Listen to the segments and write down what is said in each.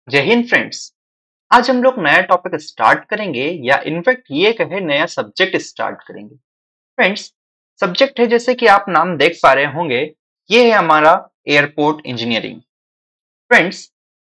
जय हिंद फ्रेंड्स। आज हम लोग नया टॉपिक स्टार्ट करेंगे या इनफैक्ट ये कहे नया सब्जेक्ट स्टार्ट करेंगे। फ्रेंड्स, सब्जेक्ट है जैसे कि आप नाम देख पा रहे होंगे, ये है हमारा airport engineering. Friends,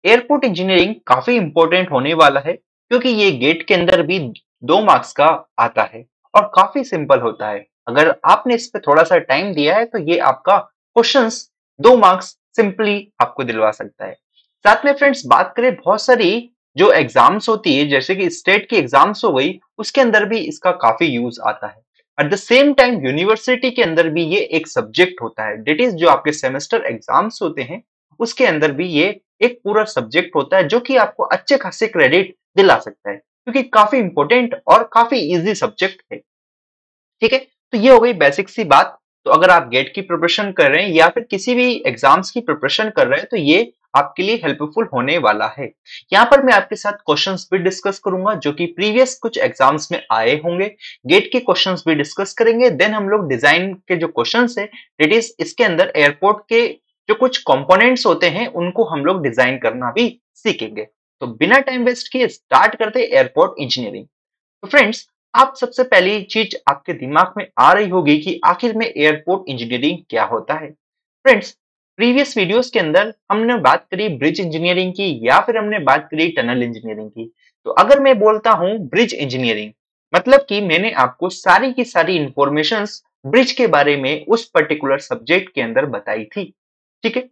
airport engineering काफी इंपॉर्टेंट होने वाला है क्योंकि ये गेट के अंदर भी 2 मार्क्स का आता है और काफी सिंपल होता है। अगर आपने इस पे थोड़ा सा टाइम दिया है तो ये आपका क्वेश्चंस 2 मार्क्स सिंपली आपको दिलवा सकता है। साथ में फ्रेंड्स, बात करें बहुत सारी जो एग्जाम्स होती है जैसे कि स्टेट की एग्जाम्स हो गई, उसके अंदर भी इसका काफी यूज आता है। At the same time university के अंदर भी ये एक सब्जेक्ट होता है, डेट इज जो आपके सेमेस्टर एग्जाम्स होते हैं उसके अंदर भी ये एक पूरा सब्जेक्ट होता है जो कि आपको अच्छे खासे क्रेडिट दिला सकता है क्योंकि काफी इंपॉर्टेंट और काफी इजी सब्जेक्ट है। ठीक है, तो ये हो गई बेसिक सी बात। तो अगर आप गेट की प्रिपरेशन कर रहे हैं या फिर किसी भी एग्जाम्स की प्रिपरेशन कर रहे हैं तो ये आपके लिए हेल्पफुल होने वाला है। यहाँ पर मैं आपके साथ क्वेश्चंस भी डिस्कस करूंगा जो कि प्रीवियस कुछ एग्जाम्स में आए होंगे। गेट के क्वेश्चंस भी डिस्कस करेंगे, देन हम लोग डिजाइन के जो क्वेश्चंस है दैट इज इसके अंदर एयरपोर्ट के जो कुछ कंपोनेंट्स होते हैं उनको हम लोग डिजाइन करना भी सीखेंगे। तो बिना टाइम वेस्ट किए स्टार्ट करते एयरपोर्ट इंजीनियरिंग। तो फ्रेंड्स, आप सबसे पहली चीज आपके दिमाग में आ रही होगी कि आखिर में एयरपोर्ट इंजीनियरिंग क्या होता है। फ्रेंड्स, प्रीवियस वीडियोस के अंदर हमने बात करी ब्रिज इंजीनियरिंग की या फिर हमने बात करी टनल इंजीनियरिंग की। तो अगर मैं बोलता हूं ब्रिज इंजीनियरिंग, मतलब कि मैंने आपको सारी की सारी इंफॉर्मेशंस ब्रिज के बारे में उस पर्टिकुलर सब्जेक्ट के अंदर बताई थी। ठीक है,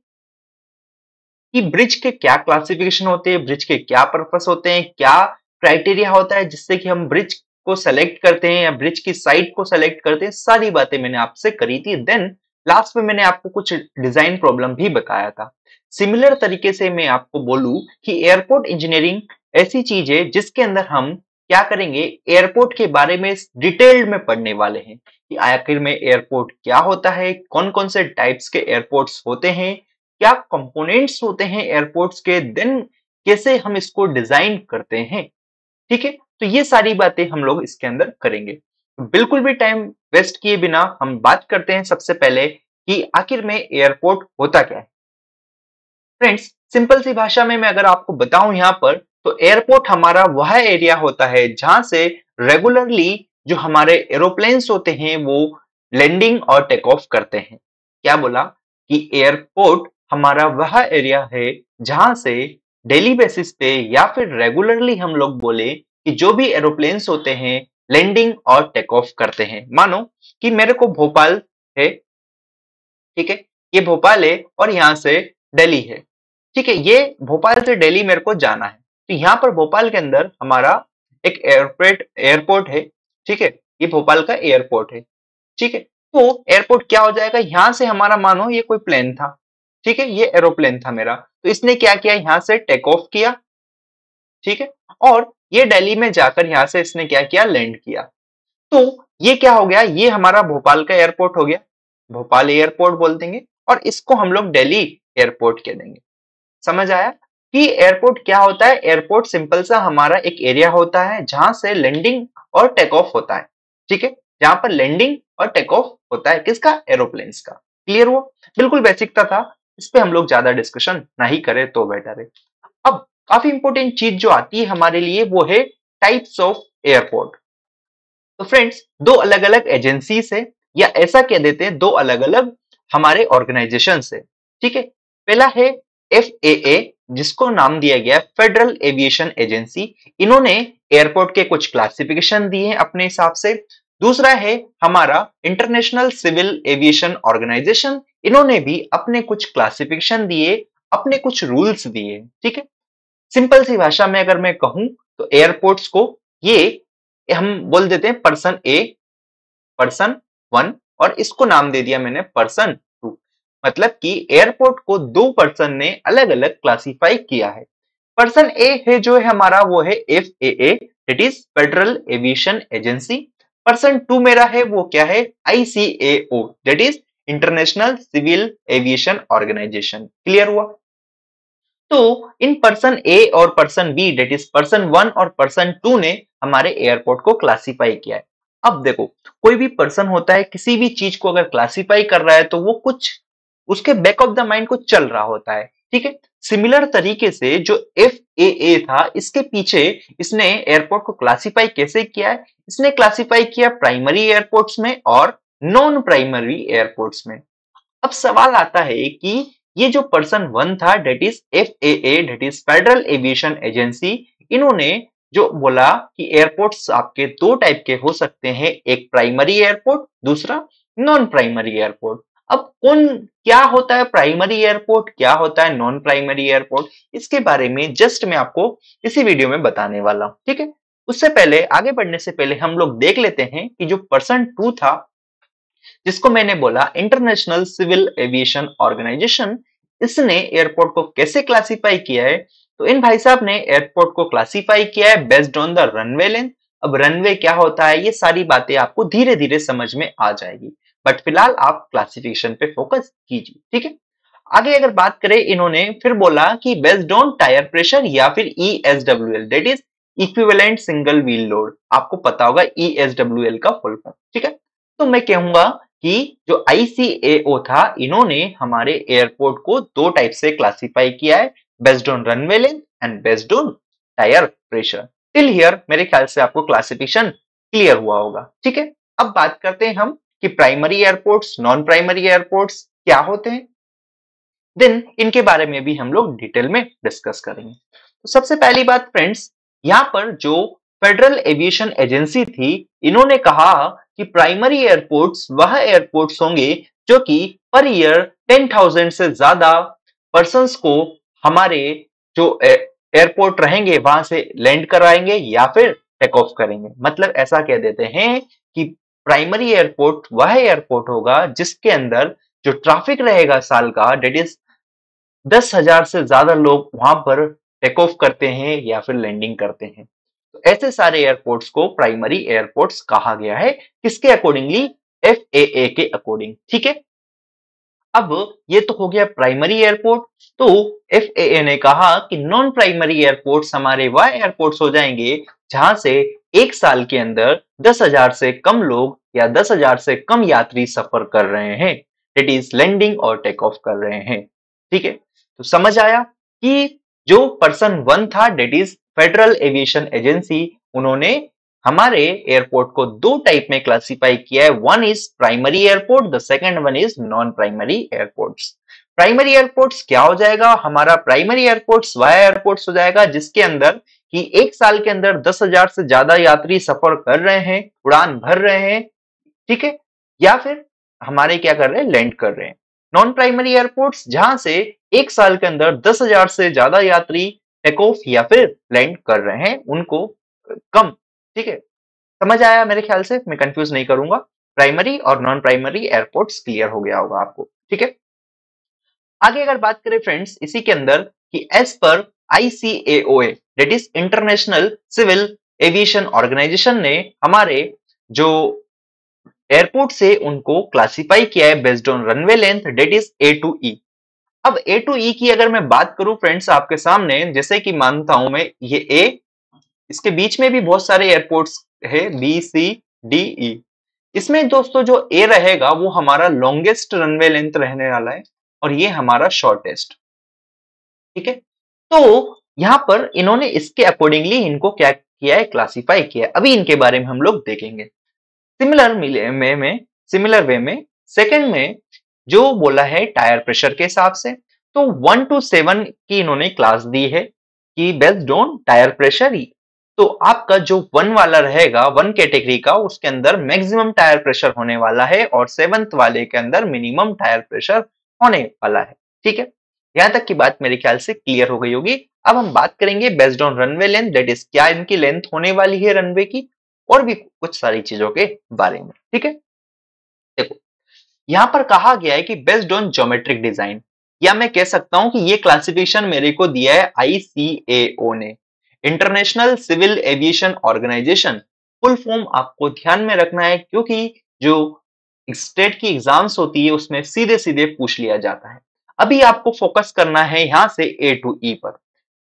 कि ब्रिज के क्या क्लासिफिकेशन होते हैं, ब्रिज के क्या पर्पस होते हैं, क्या क्राइटेरिया होता है जिससे कि हम ब्रिज को सेलेक्ट करते हैं या ब्रिज की साइट को सेलेक्ट करते हैं, सारी बातें मैंने आपसे करी थी। देन लास्ट में मैंने आपको कुछ डिजाइन प्रॉब्लम भी बताया था। सिमिलर तरीके से मैं आपको बोलूं कि एयरपोर्ट इंजीनियरिंग ऐसी चीज है जिसके अंदर हम क्या करेंगे, एयरपोर्ट के बारे में डिटेल्ड में पढ़ने वाले हैं कि आखिर में एयरपोर्ट क्या होता है, कौन कौन से टाइप्स के एयरपोर्ट्स होते हैं, क्या कंपोनेंट्स होते हैं एयरपोर्ट्स के, देन कैसे हम इसको डिजाइन करते हैं। ठीक है, तो ये सारी बातें हम लोग इसके अंदर करेंगे। तो बिल्कुल भी टाइम वेस्ट किए बिना हम बात करते हैं सबसे पहले कि आखिर में एयरपोर्ट होता क्या है। फ्रेंड्स, सिंपल सी भाषा में मैं अगर आपको बताऊं यहाँ पर, तो एयरपोर्ट हमारा वह एरिया होता है जहां से रेगुलरली जो हमारे एरोप्लेन्स होते हैं वो लैंडिंग और टेक ऑफ करते हैं। क्या बोला कि एयरपोर्ट हमारा वह एरिया है जहां से डेली बेसिस पे या फिर रेगुलरली हम लोग बोले कि जो भी एरोप्लेन्स होते हैं लैंडिंग और टेक ऑफ करते हैं। मानो कि मेरे को भोपाल है, ठीक है, ये भोपाल है और यहाँ से दिल्ली है। ठीक है, ये भोपाल से दिल्ली मेरे को जाना है, तो यहाँ पर भोपाल के अंदर हमारा एक एयरपोर्ट एयरपोर्ट है। ठीक है, ये भोपाल का एयरपोर्ट है। ठीक है, तो एयरपोर्ट क्या हो जाएगा, यहाँ से हमारा मानो ये कोई प्लेन था। ठीक है, ये एरोप्लेन था मेरा, तो इसने क्या किया, यहाँ से टेक ऑफ किया। ठीक है, और ये दिल्ली में जाकर यहाँ से इसने क्या किया, लैंड किया। तो ये क्या हो गया, ये हमारा भोपाल का एयरपोर्ट हो गया, भोपाल एयरपोर्ट बोल देंगे, और इसको हम लोग दिल्ली एयरपोर्ट कह देंगे। समझ आया कि एयरपोर्ट क्या होता है। एयरपोर्ट सिंपल सा हमारा एक एरिया होता है जहां से लैंडिंग और टेक ऑफ होता है। ठीक है, जहां पर लैंडिंग और टेक ऑफ होता है किसका, एरोप्लेन्स का। क्लियर हुआ, बिल्कुल बेसिक था, इस पे हम लोग ज्यादा डिस्कशन नहीं करें तो बेटर है। अब काफी इंपॉर्टेंट चीज जो आती है हमारे लिए वो है टाइप्स ऑफ एयरपोर्ट। तो फ्रेंड्स, दो अलग अलग एजेंसी है या ऐसा कह देते हैं दो अलग अलग हमारे ऑर्गेनाइजेशन है। ठीक है, पहला है FAA, जिसको नाम दिया गया फेडरल एविएशन एजेंसी। इन्होंने एयरपोर्ट के कुछ क्लासिफिकेशन दिए हैं अपने हिसाब से। दूसरा है हमारा इंटरनेशनल सिविल एविएशन ऑर्गेनाइजेशन, इन्होंने भी अपने कुछ क्लासिफिकेशन दिए, अपने कुछ रूल्स दिए। ठीक है, सिंपल सी भाषा में अगर मैं कहूं तो एयरपोर्ट्स को ये हम बोल देते हैं पर्सन ए, पर्सन वन, और इसको नाम दे दिया मैंने पर्सन टू। मतलब कि एयरपोर्ट को दो पर्सन ने अलग अलग क्लासिफाई किया है। पर्सन ए है जो है हमारा वो है FAA, that is Federal Aviation Agency. Person two मेरा है वो क्या है, ICAO, that is International Civil Aviation Organization. Clear हुआ। तो इन पर्सन ए और person B, that is person one और पर्सन टू ने हमारे एयरपोर्ट को क्लासिफाई किया है। अब देखो, कोई भी पर्सन होता है किसी भी चीज को अगर क्लासिफाई कर रहा है तो वो कुछ उसके बैक ऑफ द माइंड कुछ चल रहा होता है। ठीक है, सिमिलर तरीके से जो FAA था, इसके पीछे इसने एयरपोर्ट को क्लासिफाई कैसे किया है? इसने क्लासिफाई किया प्राइमरी एयरपोर्ट्स में और नॉन प्राइमरी एयरपोर्ट्स में। अब सवाल आता है कि ये जो पर्सन वन था, that is FAA, that is Federal Aviation Agency, इन्होंने जो बोला कि एयरपोर्ट्स आपके दो टाइप के हो सकते हैं, एक प्राइमरी एयरपोर्ट, दूसरा नॉन प्राइमरी एयरपोर्ट। अब कौन क्या होता है प्राइमरी एयरपोर्ट, क्या होता है नॉन प्राइमरी एयरपोर्ट, इसके बारे में जस्ट मैं आपको इसी वीडियो में बताने वाला हूं, ठीक है। उससे पहले, आगे बढ़ने से पहले हम लोग देख लेते हैं कि जो पर्सन टू था, जिसको मैंने बोला इंटरनेशनल सिविल एविएशन ऑर्गेनाइजेशन, इसने एयरपोर्ट को कैसे क्लासिफाई किया है? तो इन भाई साहब ने एयरपोर्ट को क्लासिफाई किया है based on the runway length. अब रनवे क्या होता है, ये सारी बातें आपको धीरे धीरे समझ में आ जाएगी, बट फिलहाल आप क्लासिफिकेशन पे फोकस कीजिए, ठीक है। आगे अगर बात करें, इन्होंने फिर बोला कि बेस्ड ऑन टायर प्रेशर या फिर ESWL, that is equivalent single wheel load. आपको पता होगा ESWL का फुल फॉर्म, ठीक है। तो मैं कहूंगा कि जो ICAO था, इन्होंने हमारे एयरपोर्ट को दो टाइप से क्लासिफाई किया है, based on runway length and based on tyre pressure. Till here मेरे ख्याल से आपको क्लासिफिकेशन क्लियर हुआ होगा, ठीक है। अब बात करते हैं हम कि primary airports, non primary airports क्या होते हैं, देन इनके बारे में भी हम लोग डिटेल में डिस्कस करेंगे। तो सबसे पहली बात फ्रेंड्स, यहाँ पर जो फेडरल एविएशन एजेंसी थी, इन्होंने कहा कि प्राइमरी एयरपोर्ट्स वह एयरपोर्ट्स होंगे जो कि पर ईयर 10,000 से ज्यादा पर्संस को हमारे जो एयरपोर्ट रहेंगे वहां से लैंड कराएंगे या फिर टेक ऑफ करेंगे। मतलब ऐसा कह देते हैं कि प्राइमरी एयरपोर्ट वह एयरपोर्ट होगा जिसके अंदर जो ट्रैफिक रहेगा साल का, डेट इज 10,000 से ज्यादा लोग वहां पर टेक ऑफ करते हैं या फिर लैंडिंग करते हैं। तो ऐसे सारे एयरपोर्ट्स को प्राइमरी एयरपोर्ट्स कहा गया है, किसके अकॉर्डिंगली? FAA के अकॉर्डिंग, ठीक है। अब ये तो हो गया प्राइमरी एयरपोर्ट। तो FAA ने कहा कि नॉन प्राइमरी एयरपोर्ट्स हमारे वह एयरपोर्ट्स हो जाएंगे जहां से एक साल के अंदर 10,000 से कम लोग या 10,000 से कम यात्री सफर कर रहे हैं, दैट इज लैंडिंग और टेक ऑफ कर रहे हैं, ठीक है। तो समझ आया कि जो पर्सन वन था, that is Federal Aviation Agency, उन्होंने हमारे एयरपोर्ट को दो टाइप में क्लासिफाई किया है, one is primary airport, the second one is non primary airports. Primary airports क्या हो जाएगा हमारा? प्राइमरी एयरपोर्ट्स वह एयरपोर्ट्स हो जाएगा जिसके अंदर कि एक साल के अंदर 10,000 से ज्यादा यात्री सफर कर रहे हैं, उड़ान भर रहे हैं, ठीक है, या फिर हमारे क्या कर रहे हैं, लैंड कर रहे हैं। नॉन प्राइमरी एयरपोर्ट्स जहां से एक साल के अंदर 10,000 से ज्यादा यात्री टेक ऑफ या फिर लैंड कर रहे हैं, उनको कम, ठीक है। समझ आया मेरे ख्याल से, मैं कंफ्यूज नहीं करूंगा। प्राइमरी और नॉन प्राइमरी एयरपोर्ट्स क्लियर हो गया होगा आपको, ठीक है। आगे अगर बात करें फ्रेंड्स इसी के अंदर कि एज पर ICAOA, that is International Civil Aviation Organization, ने हमारे जो एयरपोर्ट से उनको क्लासिफाई किया है based on runway length, that is A to E। अब A to E की अगर मैं बात करूं फ्रेंड्स आपके सामने, जैसे कि मानता हूं मैं ये A, इसके बीच में भी बहुत सारे एयरपोर्ट्स है B, C, D, E। इसमें दोस्तों जो A रहेगा वो हमारा लॉन्गेस्ट रनवे लेंथ रहने वाला है और ये हमारा शॉर्टेस्ट, ठीक है। तो यहाँ पर इन्होंने इसके अकॉर्डिंगली इनको क्या किया है, क्लासिफाई किया है। अभी इनके बारे में हम लोग देखेंगे। सिमिलर वे में सेकंड में जो बोला है टायर प्रेशर के हिसाब से, तो 1 to 7 की इन्होंने क्लास दी है कि बेस्ड ऑन टायर प्रेशर ही। तो आपका जो 1 वाला रहेगा, 1 कैटेगरी का, उसके अंदर मैक्सिमम टायर प्रेशर होने वाला है और 7th वाले के अंदर मिनिमम टायर प्रेशर होने वाला है, ठीक है। यहां तक की बात मेरे ख्याल से क्लियर हो गई होगी। अब हम बात करेंगे based on runway length, that is क्या इनकी लेंथ होने वाली है रनवे की, और भी कुछ सारी चीजों के बारे में, ठीक है। देखो यहां पर कहा गया है कि बेस्ड ऑन ज्योमेट्रिक डिजाइन, या मैं कह सकता हूं कि ये क्लासिफिकेशन मेरे को दिया है ICAO ने, International Civil Aviation Organization. Full form आपको ध्यान में रखना है क्योंकि जो स्टेट की एग्जाम्स होती है उसमें सीधे सीधे पूछ लिया जाता है। अभी आपको फोकस करना है यहां से A to E पर।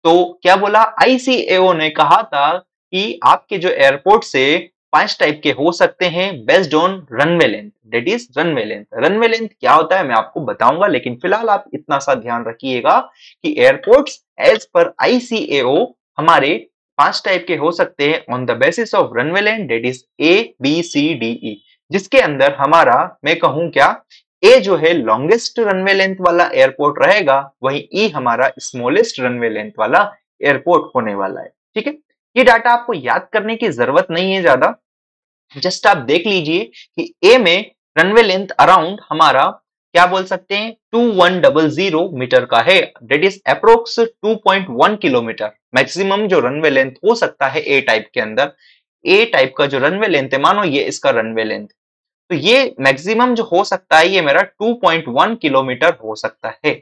तो क्या बोला, ICAO ने कहा था कि आपके जो एयरपोर्ट से 5 टाइप के हो सकते हैं based on runway length, that is runway length. Runway length क्या होता है मैं आपको बताऊंगा, लेकिन फिलहाल आप इतना सा ध्यान रखिएगा कि एयरपोर्ट्स एज पर आईसीएओ हमारे 5 टाइप के हो सकते हैं on the basis of runway length, that is A B C D E, जिसके अंदर हमारा मैं कहूं क्या, ए जो है लॉन्गेस्ट रनवे लेंथ वाला एयरपोर्ट रहेगा, वहीं ई हमारा स्मॉलेस्ट रनवे लेंथ वाला एयरपोर्ट होने वाला है। ठीक है, ये डाटा आपको याद करने की जरूरत नहीं है ज्यादा, जस्ट आप देख लीजिए कि ए में रनवे लेंथ अराउंड हमारा क्या बोल सकते हैं 2100 मीटर का है, that is approx 2.1 kilometre. Maximum जो रनवे लेंथ हो सकता है ए टाइप के अंदर, ए टाइप का जो रनवे लेंथ है, मानो ये इसका रनवे लेंथ, तो ये मैक्सिमम जो हो सकता है ये मेरा 2.1 किलोमीटर हो सकता है।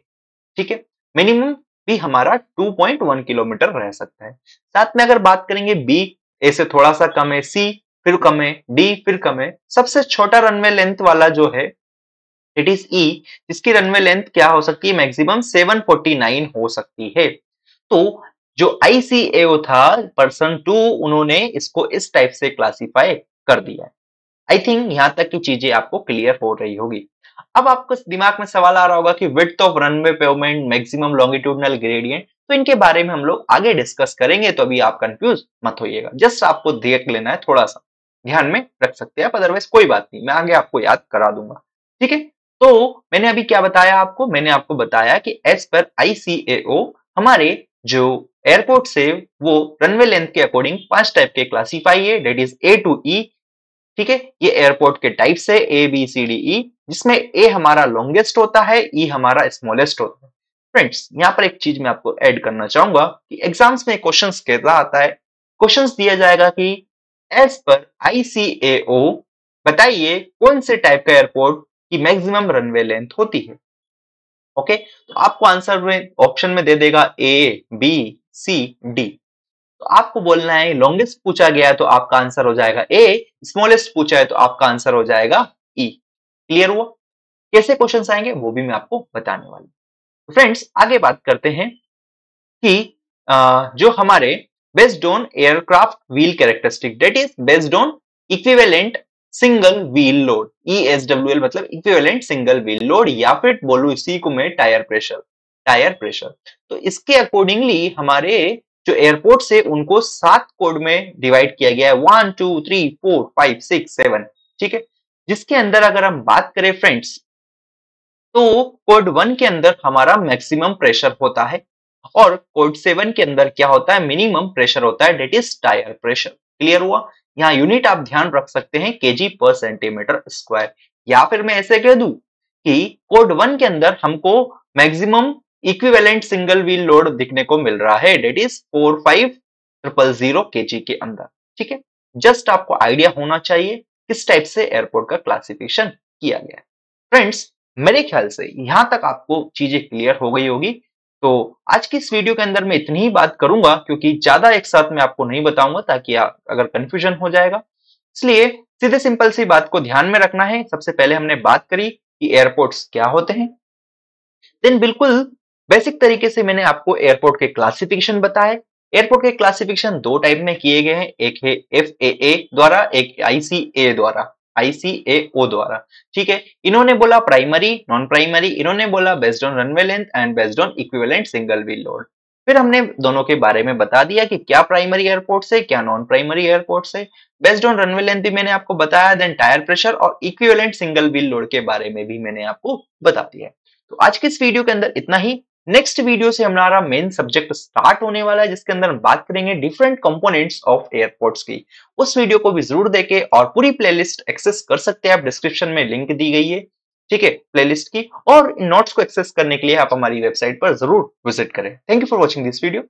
ठीक है, मिनिमम भी हमारा 2.1 किलोमीटर रह सकता है। साथ में अगर बात करेंगे बी, ए से थोड़ा सा कम है, सी फिर कम है, डी फिर कम है, सबसे छोटा रनवे लेंथ वाला जो है इट इज ई, जिसकी रनवे लेंथ क्या हो सकती है, मैक्सिमम 749 हो सकती है। तो जो आईसीएओ था पर्सन 2, उन्होंने इसको इस टाइप से क्लासिफाई कर दिया है। आई थिंक यहां तक की चीजें आपको क्लियर हो रही होगी। अब आपको दिमाग में सवाल आ रहा होगा कि width of runway pavement, maximum longitudinal gradient, तो इनके बारे में हम लोग आगे डिस्कस करेंगे, तो अभी आप कंफ्यूज मत होइएगा, जस्ट आपको देख लेना है, थोड़ा सा ध्यान में रख सकते हैं आप, अदरवाइज कोई बात नहीं, मैं आगे आपको याद करा दूंगा। ठीक है, तो मैंने अभी क्या बताया आपको, मैंने आपको बताया कि एज पर आईसीएओ हमारे जो एयरपोर्ट से वो रनवे लेंथ के अकॉर्डिंग 5 टाइप के क्लासीफाई है, डेट इज ए टू ई। ठीक है, ये एयरपोर्ट के टाइप से ए बी सी डी ई, जिसमें ए हमारा लॉन्गेस्ट होता है, ई हमारा स्मॉलेस्ट होता है। फ्रेंड्स, यहाँ पर एक चीज मैं आपको ऐड करना चाहूंगा कि एग्जाम्स में क्वेश्चंस कैसा आता है, क्वेश्चंस दिया जाएगा कि एज पर आईसीएओ बताइए कौन से टाइप का एयरपोर्ट की मैक्सिमम रनवे लेंथ होती है। ओके, तो आपको आंसर में ऑप्शन में दे देगा ए बी सी डी, तो आपको बोलना है लॉन्गेस्ट पूछा गया है तो आपका आंसर हो जाएगा ए, स्मॉलेस्ट पूछा है तो आपका आंसर हो जाएगा ई। क्लियर हुआ? कैसे क्वेश्चंस आएंगे वो भी मैं आपको बताने वाला हूं। फ्रेंड्स, आगे बात करते हैं कि जो हमारे based on aircraft wheel characteristic, that is based on equivalent single wheel load, ESWL मतलब इक्विवेलेंट सिंगल व्हील लोड, या फिर बोलू इसी को मैं टायर प्रेशर, टायर प्रेशर। तो इसके अकॉर्डिंगली हमारे जो एयरपोर्ट से उनको 7 कोड में डिवाइड किया गया है, 1 2 3 4 5 6 7। ठीक है, जिसके अंदर अगर हम बात करें फ्रेंड्स, तो कोड 1 के अंदर हमारा मैक्सिमम प्रेशर होता है, और कोड 7 के अंदर क्या होता है, मिनिमम प्रेशर होता है, that is tyre pressure. Clear हुआ? यहाँ यूनिट आप ध्यान रख सकते हैं केजी पर सेंटीमीटर स्क्वायर, या फिर मैं ऐसे कह दूं कि कोड 1 के अंदर हमको maximum equivalent single wheel load दिखने को मिल रहा है, डेट इज 45000 केजी के अंदर। ठीक है, जस्ट आपको आइडिया होना चाहिए किस टाइप से एयरपोर्ट का क्लासिफिकेशन किया गया है। फ्रेंड्स, मेरे ख्याल से यहां तक आपको चीजें क्लियर हो गई होगी। तो आज की इस वीडियो के अंदर मैं इतनी ही बात करूंगा, क्योंकि ज्यादा एक साथ मैं आपको नहीं बताऊंगा ताकि अगर कंफ्यूजन हो जाएगा, इसलिए सीधे सिंपल सी बात को ध्यान में रखना है। सबसे पहले हमने बात करी कि एयरपोर्ट्स क्या होते हैं, देन बिल्कुल बेसिक तरीके से मैंने आपको एयरपोर्ट के क्लासिफिकेशन बताए। एयरपोर्ट के क्लासिफिकेशन 2 टाइप में किए गए हैं, एक है एफएए द्वारा, एक आईसीए द्वारा, आईसीएओ द्वारा। ठीक है, इन्होंने बोला प्राइमरी, नॉन प्राइमरी, इन्होंने बोला based on runway length and based on equivalent single wheel load. फिर हमने दोनों के बारे में बता दिया कि क्या प्राइमरी एयरपोर्ट से, क्या नॉन प्राइमरी एयरपोर्ट से। बेस्ड ऑन रनवे लेंथ भी मैंने आपको बताया, देन टायर प्रेशर और इक्विवेलेंट सिंगल व्हील लोड के बारे में भी मैंने आपको बता दिया है। तो आज की इस वीडियो के अंदर इतना ही। नेक्स्ट वीडियो से हमारा मेन सब्जेक्ट स्टार्ट होने वाला है, जिसके अंदर हम बात करेंगे डिफरेंट कंपोनेंट्स ऑफ एयरपोर्ट्स की। उस वीडियो को भी जरूर देखें, और पूरी प्लेलिस्ट एक्सेस कर सकते हैं आप, डिस्क्रिप्शन में लिंक दी गई है। ठीक है, प्लेलिस्ट की, और इन नोट्स को एक्सेस करने के लिए आप हमारी वेबसाइट पर जरूर विजिट करें। Thank you for watching this video.